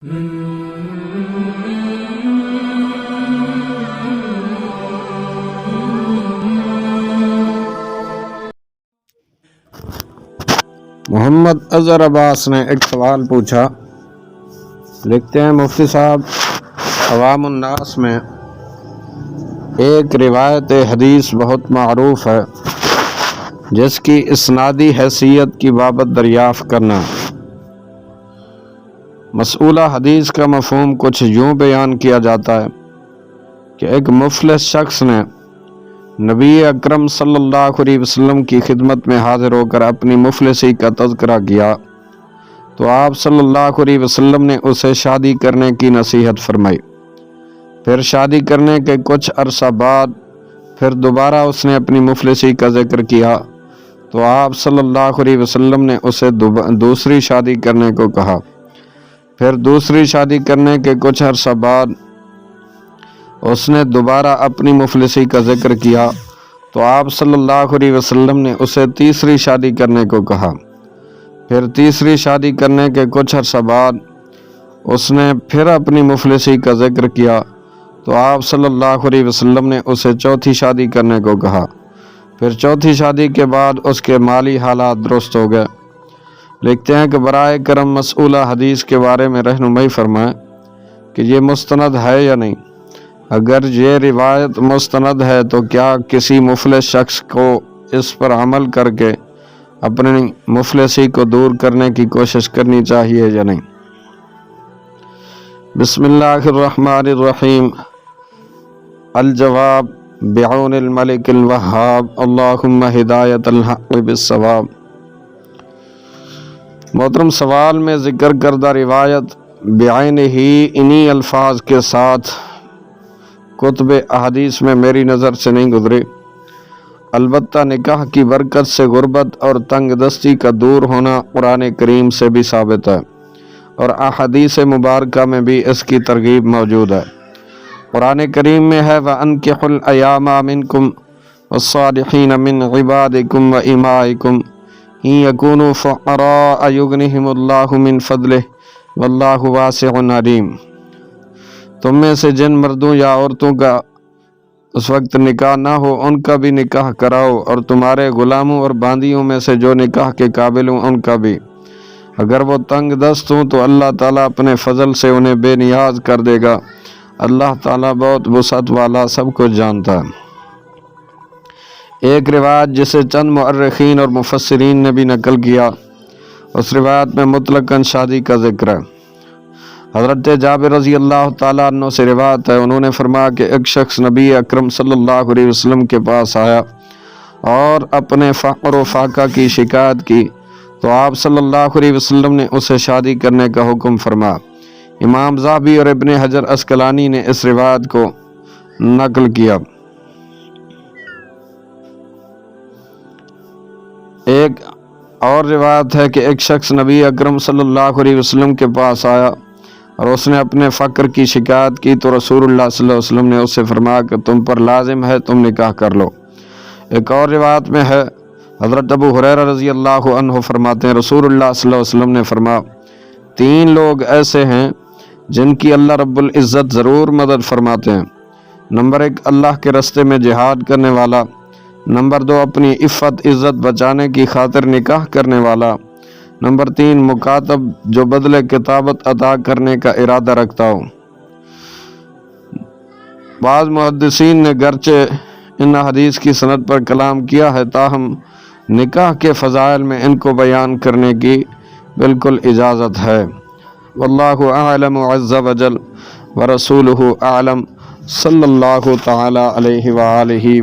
محمد اظہر عباس نے ایک سوال پوچھا۔ لکھتے ہیں مفتی صاحب، عوام الناس میں ایک روایت حدیث بہت معروف ہے جس کی اسنادی حیثیت کی بابت دریافت کرنا۔ مسئولہ حدیث کا مفہوم کچھ یوں بیان کیا جاتا ہے کہ ایک مفلس شخص نے نبی اکرم صلی اللہ علیہ وسلم کی خدمت میں حاضر ہو کر اپنی مفلسی کا تذکرہ کیا تو آپ صلی اللہ علیہ وسلم نے اسے شادی کرنے کی نصیحت فرمائی۔ پھر شادی کرنے کے کچھ عرصہ بعد پھر دوبارہ اس نے اپنی مفلسی کا ذکر کیا تو آپ صلی اللہ علیہ وسلم نے اسے دوسری شادی کرنے کو کہا۔ پھر دوسری شادی کرنے کے کچھ عرصہ بعد اس نے دوبارہ اپنی مفلسی کا ذکر کیا تو آپ صلی اللہ علیہ وسلم نے اسے تیسری شادی کرنے کو کہا۔ پھر تیسری شادی کرنے کے کچھ عرصہ بعد اس نے پھر اپنی مفلسی کا ذکر کیا تو آپ صلی اللہ علیہ وسلم نے اسے چوتھی شادی کرنے کو کہا۔ پھر چوتھی شادی کے بعد اس کے مالی حالات درست ہو گئے۔ لکھتے ہیں کہ برائے کرم مسئولہ حدیث کے بارے میں رہنمائی فرمائیں کہ یہ مستند ہے یا نہیں۔ اگر یہ روایت مستند ہے تو کیا کسی مفلس شخص کو اس پر عمل کر کے اپنی مفلسی کو دور کرنے کی کوشش کرنی چاہیے یا نہیں؟ بسم اللہ الرحمن الرحیم۔ الجواب بعون الملک الوہاب، اللہم ہدایت الحق بالصواب۔ محترم، سوال میں ذکر کردہ روایت بعین ہی انہی الفاظ کے ساتھ کتب احادیث میں میری نظر سے نہیں گزری، البتہ نکاح کی برکت سے غربت اور تنگ دستی کا دور ہونا قرآن کریم سے بھی ثابت ہے اور احادیث مبارکہ میں بھی اس کی ترغیب موجود ہے۔ قرآن کریم میں ہے وَأَنكِحُوا الْأَيَامَ مِنكُمْ وَالصَّالِحِينَ مِنْ عِبَادِكُمْ وَإِمَائِكُمْ إِنْ يَكُونُوا فُقَرَاءَ يُغْنِهِمُ اللَّهُ مِنْ فَضْلِهِ وَاللَّهُ وَاسِعٌ عَلِيمٌ۔ تم میں سے جن مردوں یا عورتوں کا اس وقت نکاح نہ ہو ان کا بھی نکاح کراؤ، اور تمہارے غلاموں اور باندیوں میں سے جو نکاح کے قابل ہوں ان کا بھی۔ اگر وہ تنگ دست ہوں تو اللہ تعالیٰ اپنے فضل سے انہیں بے نیاز کر دے گا۔ اللہ تعالیٰ بہت وسعت والا، سب کچھ جانتا ہے۔ ایک روایت جسے چند مؤرخین اور مفسرین نے بھی نقل کیا، اس روایت میں مطلقاً شادی کا ذکر ہے۔ حضرت جابر رضی اللہ تعالیٰ عنہ سے روایت ہے، انہوں نے فرمایا کہ ایک شخص نبی اکرم صلی اللہ علیہ وسلم کے پاس آیا اور اپنے فقر و فاقہ کی شکایت کی تو آپ صلی اللہ علیہ وسلم نے اسے شادی کرنے کا حکم فرمایا۔ امام ذہبی اور ابن حجر عسقلانی نے اس روایت کو نقل کیا۔ ایک اور روایت ہے کہ ایک شخص نبی اکرم صلی اللہ علیہ وسلم کے پاس آیا اور اس نے اپنے فقر کی شکایت کی تو رسول اللہ صلی اللہ علیہ وسلم نے اس سے فرمایا کہ تم پر لازم ہے تم نکاح کر لو۔ ایک اور روایت میں ہے، حضرت ابو ہریرہ رضی اللہ عنہ فرماتے ہیں رسول اللہ صلی اللہ علیہ وسلم نے فرمایا 3 لوگ ایسے ہیں جن کی اللہ رب العزت ضرور مدد فرماتے ہیں۔ نمبر 1 اللہ کے راستے میں جہاد کرنے والا، نمبر 2 اپنی عفت عزت بچانے کی خاطر نکاح کرنے والا، نمبر 3 مکاتب جو بدلے کتابت عطا کرنے کا ارادہ رکھتا ہو۔ بعض محدثین نے گرچہ ان حدیث کی سند پر کلام کیا ہے، تاہم نکاح کے فضائل میں ان کو بیان کرنے کی بالکل اجازت ہے۔ واللہ اعلم عز وجل ورسولہ اعلم، صلی اللہ تعالی علیہ وآلہ